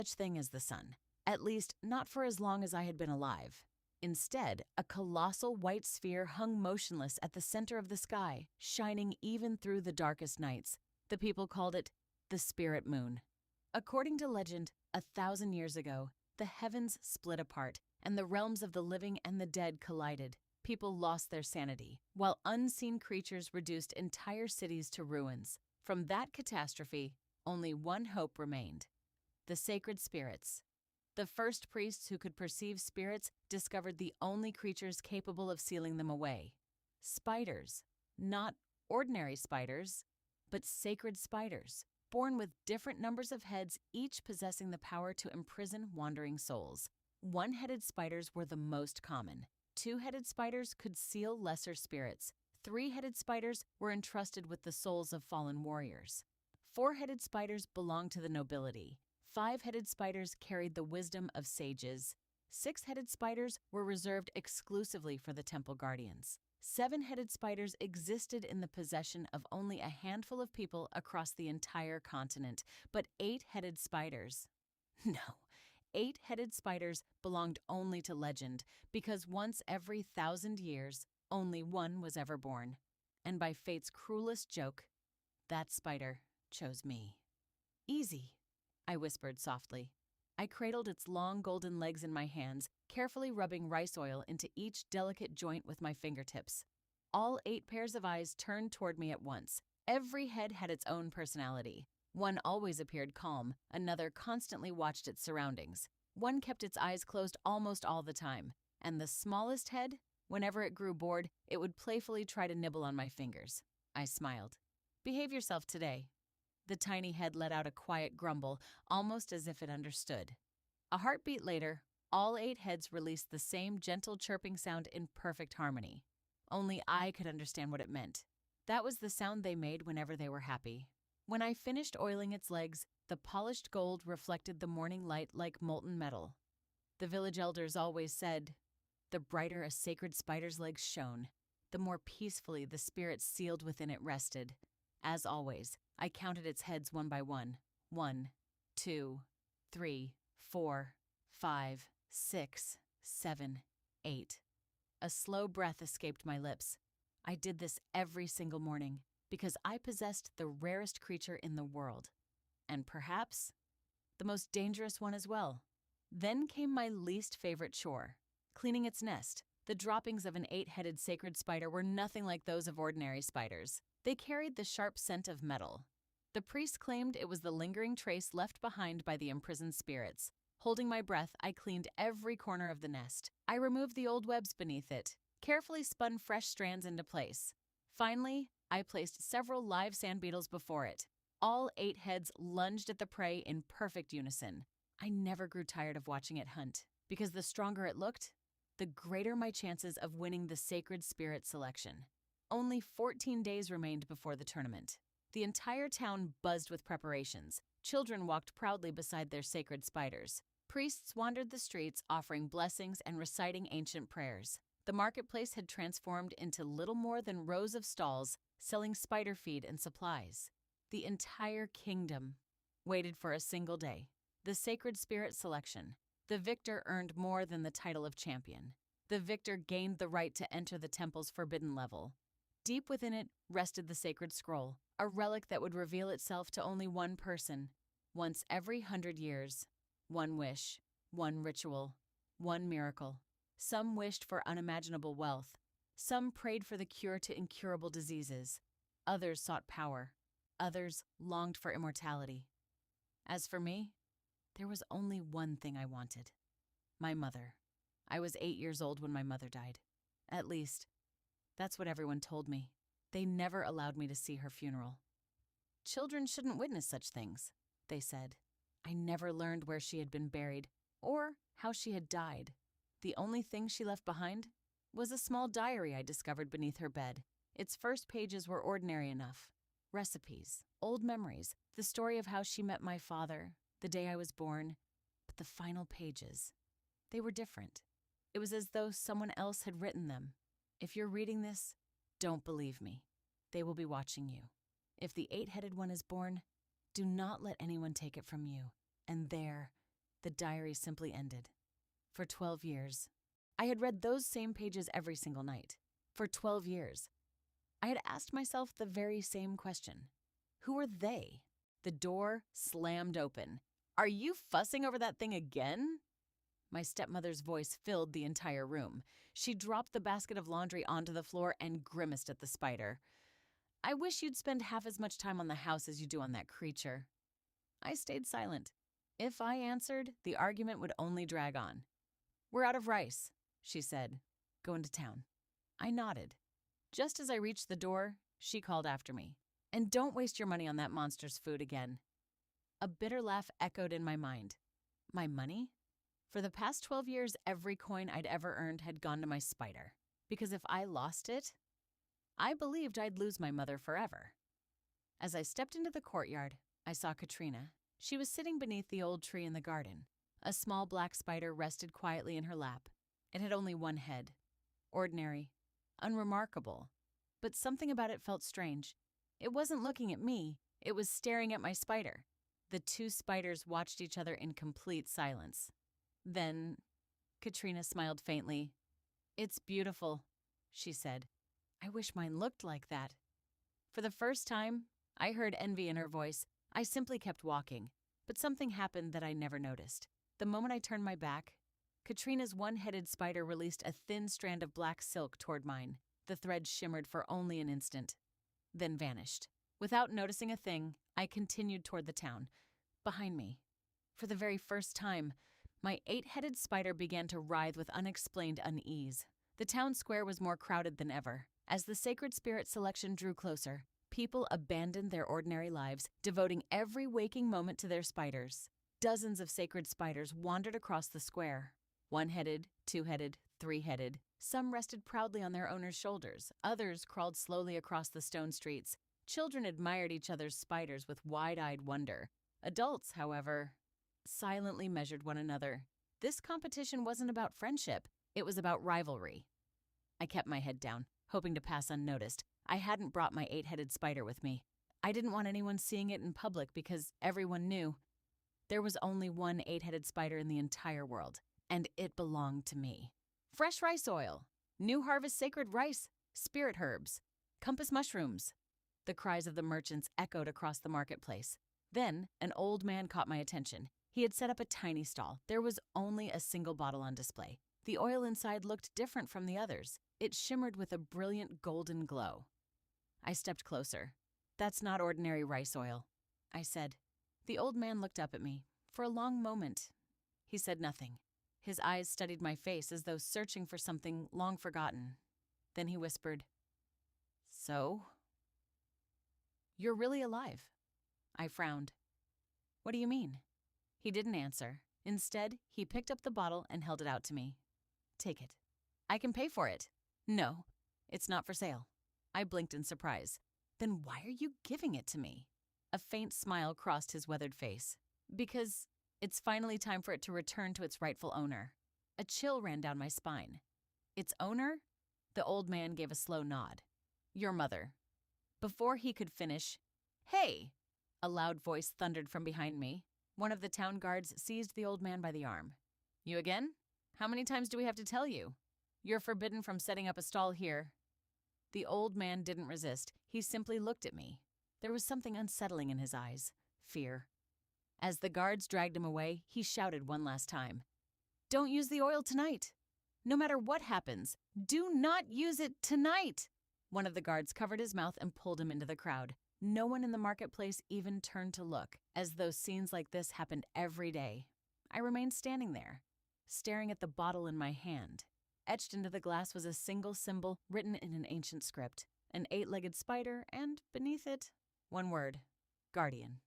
such thing as the sun, at least not for as long as I had been alive. Instead, a colossal white sphere hung motionless at the center of the sky, shining even through the darkest nights. The people called it the spirit moon. According to legend, 1,000 years ago, the heavens split apart and the realms of the living and the dead collided. People lost their sanity, while unseen creatures reduced entire cities to ruins. From that catastrophe, only one hope remained: the sacred spirits. The first priests who could perceive spirits discovered the only creatures capable of sealing them away. Spiders. Not ordinary spiders, but sacred spiders, born with different numbers of heads, each possessing the power to imprison wandering souls. One-headed spiders were the most common. Two-headed spiders could seal lesser spirits. Three-headed spiders were entrusted with the souls of fallen warriors. Four-headed spiders belonged to the nobility. Five-headed spiders carried the wisdom of sages. Six-headed spiders were reserved exclusively for the temple guardians. Seven-headed spiders existed in the possession of only a handful of people across the entire continent. But eight-headed spiders? No. Eight-headed spiders belonged only to legend, because once every 1,000 years, only one was ever born. And by fate's cruelest joke, that spider chose me. Easy, I whispered softly. I cradled its long golden legs in my hands, carefully rubbing rice oil into each delicate joint with my fingertips. All 8 pairs of eyes turned toward me at once. Every head had its own personality. One always appeared calm, another constantly watched its surroundings. One kept its eyes closed almost all the time, and the smallest head, whenever it grew bored, it would playfully try to nibble on my fingers. I smiled. Behave yourself today. The tiny head let out a quiet grumble, almost as if it understood. A heartbeat later, all 8 heads released the same gentle chirping sound in perfect harmony. Only I could understand what it meant. That was the sound they made whenever they were happy. When I finished oiling its legs, the polished gold reflected the morning light like molten metal. The village elders always said, the brighter a sacred spider's legs shone, the more peacefully the spirit sealed within it rested. As always, I counted its heads one by one. 1, 2, 3, 4, 5, 6, 7, 8. A slow breath escaped my lips. I did this every single morning because I possessed the rarest creature in the world. And perhaps the most dangerous one as well. Then came my least favorite chore, cleaning its nest. The droppings of an 8-headed sacred spider were nothing like those of ordinary spiders. They carried the sharp scent of metal. The priest claimed it was the lingering trace left behind by the imprisoned spirits. Holding my breath, I cleaned every corner of the nest. I removed the old webs beneath it, carefully spun fresh strands into place. Finally, I placed several live sand beetles before it. All 8 heads lunged at the prey in perfect unison. I never grew tired of watching it hunt, because the stronger it looked, the greater my chances of winning the sacred spirit selection. Only 14 days remained before the tournament. The entire town buzzed with preparations. Children walked proudly beside their sacred spiders. Priests wandered the streets offering blessings and reciting ancient prayers. The marketplace had transformed into little more than rows of stalls selling spider feed and supplies. The entire kingdom waited for a single day, the sacred spirit selection. The victor earned more than the title of champion. The victor gained the right to enter the temple's forbidden level. Deep within it rested the sacred scroll, a relic that would reveal itself to only one person, once every 100 years. One wish, one ritual, one miracle. Some wished for unimaginable wealth. Some prayed for the cure to incurable diseases. Others sought power. Others longed for immortality. As for me, there was only one thing I wanted: my mother. I was 8 years old when my mother died. At least, that's what everyone told me. They never allowed me to see her funeral. Children shouldn't witness such things, they said. I never learned where she had been buried or how she had died. The only thing she left behind was a small diary I discovered beneath her bed. Its first pages were ordinary enough. Recipes, old memories, the story of how she met my father, the day I was born. But the final pages, they were different. It was as though someone else had written them. If you're reading this, don't believe me. They will be watching you. If the 8-headed one is born, do not let anyone take it from you. And there, The diary simply ended. For 12 years. I had read those same pages every single night. For 12 years. I had asked myself the very same question. Who are they? The door slammed open. Are you fussing over that thing again? My stepmother's voice filled the entire room. She dropped the basket of laundry onto the floor and grimaced at the spider. I wish you'd spend half as much time on the house as you do on that creature. I stayed silent. If I answered, the argument would only drag on. We're out of rice, she said. Go into town. I nodded. Just as I reached the door, she called after me. And don't waste your money on that monster's food again. A bitter laugh echoed in my mind. My money? For the past 12 years, every coin I'd ever earned had gone to my spider. Because if I lost it, I believed I'd lose my mother forever. As I stepped into the courtyard, I saw Katrina. She was sitting beneath the old tree in the garden. A small black spider rested quietly in her lap. It had only one head. Ordinary. Unremarkable. But something about it felt strange. It wasn't looking at me. It was staring at my spider. The two spiders watched each other in complete silence. Then, Katrina smiled faintly. It's beautiful, she said. I wish mine looked like that. For the first time, I heard envy in her voice. I simply kept walking, but something happened that I never noticed. The moment I turned my back, Katrina's one-headed spider released a thin strand of black silk toward mine. The thread shimmered for only an instant, then vanished. Without noticing a thing, I continued toward the town. Behind me, for the very first time, my 8-headed spider began to writhe with unexplained unease. The town square was more crowded than ever. As the sacred spirit selection drew closer, people abandoned their ordinary lives, devoting every waking moment to their spiders. Dozens of sacred spiders wandered across the square. One-headed, two-headed, three-headed. Some rested proudly on their owner's shoulders. Others crawled slowly across the stone streets. Children admired each other's spiders with wide-eyed wonder. Adults, however, silently measured one another. This competition wasn't about friendship. It was about rivalry. I kept my head down, hoping to pass unnoticed. I hadn't brought my 8-headed spider with me. I didn't want anyone seeing it in public because everyone knew. There was only one 8-headed spider in the entire world, and it belonged to me. Fresh rice oil, new harvest sacred rice, spirit herbs, compass mushrooms. The cries of the merchants echoed across the marketplace. Then, an old man caught my attention. He had set up a tiny stall. There was only a single bottle on display. The oil inside looked different from the others. It shimmered with a brilliant golden glow. I stepped closer. That's not ordinary rice oil, I said. The old man looked up at me. For a long moment, he said nothing. His eyes studied my face as though searching for something long forgotten. Then he whispered, So? You're really alive. I frowned. What do you mean? He didn't answer. Instead, he picked up the bottle and held it out to me. Take it. I can pay for it. No, it's not for sale. I blinked in surprise. Then why are you giving it to me? A faint smile crossed his weathered face. Because it's finally time for it to return to its rightful owner. A chill ran down my spine. Its owner? The old man gave a slow nod. Your mother. Before he could finish, Hey! A loud voice thundered from behind me. One of the town guards seized the old man by the arm. You again? How many times do we have to tell you? You're forbidden from setting up a stall here. The old man didn't resist. He simply looked at me. There was something unsettling in his eyes. Fear. As the guards dragged him away, he shouted one last time. Don't use the oil tonight. No matter what happens, do not use it tonight. One of the guards covered his mouth and pulled him into the crowd. No one in the marketplace even turned to look, as though scenes like this happened every day. I remained standing there, staring at the bottle in my hand. Etched into the glass was a single symbol written in an ancient script, an 8-legged spider, and beneath it, one word, Guardian.